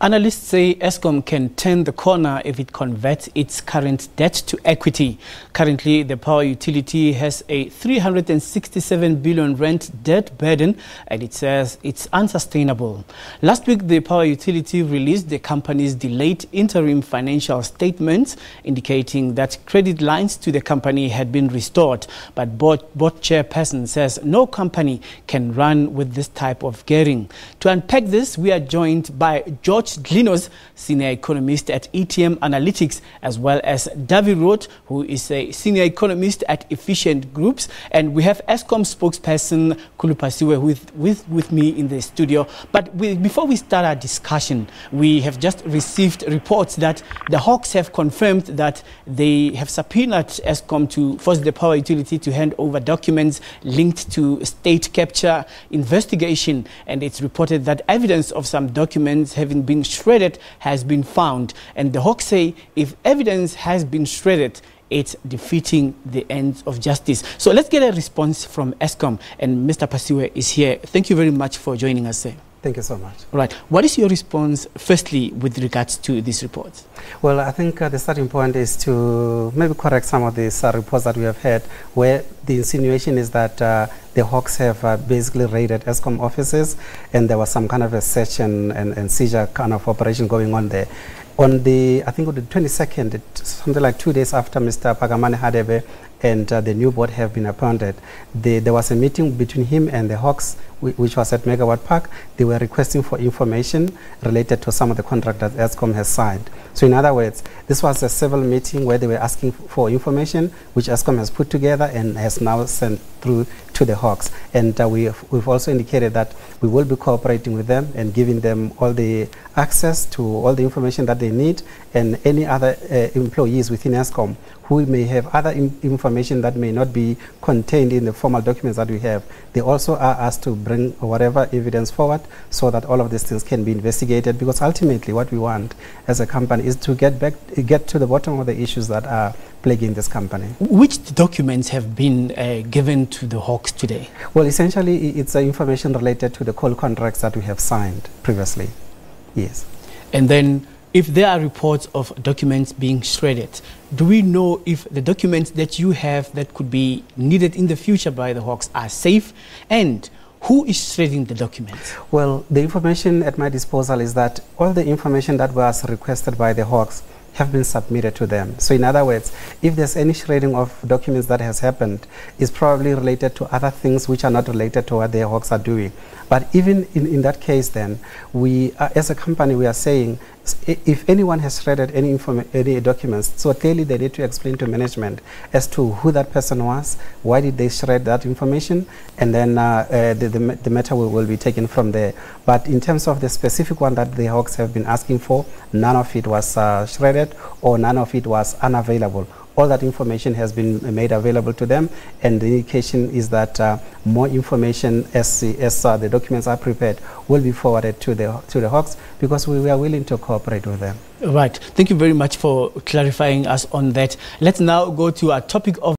Analysts say Eskom can turn the corner if it converts its current debt to equity. Currently, the power utility has a 367 billion rand debt burden, and it says it's unsustainable. Last week, the power utility released the company's delayed interim financial statements, indicating that credit lines to the company had been restored. But Board Chairperson says no company can run with this type of gearing. To unpack this, we are joined by George Glinos, senior economist at ETM Analysts, as well as David Roth, who is a senior economist at Efficient Groups, and we have Eskom spokesperson Khulu Phasiwe with me in the studio. But before we start our discussion, we have just received reports that the Hawks have confirmed that they have subpoenaed Eskom to force the power utility to hand over documents linked to state capture investigation, and it's reported that evidence of some documents having been shredded has been found, and the Hawks say if evidence has been shredded, it's defeating the ends of justice. So let's get a response from Eskom, and Mr. Phasiwe is here. Thank you very much for joining us, sir. Thank you so much. Right. What is your response, firstly, with regards to these reports? Well, I think the starting point is to maybe correct some of these reports that we have had, where the insinuation is that the Hawks have basically raided Eskom offices, and there was some kind of a search and seizure kind of operation going on there. On the, I think on the 22nd, something like 2 days after Mr. Pagamane Hadebe and the new board have been appointed, there was a meeting between him and the Hawks, which was at Megawatt Park. They were requesting for information related to some of the contract that Eskom has signed. So in other words, this was a civil meeting where they were asking for information, which Eskom has put together and has now sent through to the Hawks. And we've also indicated that we will be cooperating with them and giving them all the access to all the information that they need, and any other employees within Eskom who may have other information that may not be contained in the formal documents that we have. They also are asked to bring whatever evidence forward so that all of these things can be investigated, because ultimately what we want as a company is to get to the bottom of the issues that are plaguing this company. Which documents have been given to the Hawks today? Well, essentially it's information related to the coal contracts that we have signed previously. Yes. And then if there are reports of documents being shredded, do we know if the documents that you have that could be needed in the future by the Hawks are safe, and who is shredding the documents? Well, the information at my disposal is that all the information that was requested by the Hawks have been submitted to them. So in other words, if there's any shredding of documents that has happened, it's probably related to other things which are not related to what the Hawks are doing. But even in that case, then, we as a company, we are saying if anyone has shredded any documents, so clearly they need to explain to management as to who that person was, why did they shred that information, and then the matter will be taken from there. But in terms of the specific one that the Hawks have been asking for, none of it was shredded, or none of it was unavailable. All that information has been made available to them, and the indication is that more information as the documents are prepared will be forwarded to the Hawks, because we are willing to cooperate with them. Right. Thank you very much for clarifying us on that. Let's now go to our topic of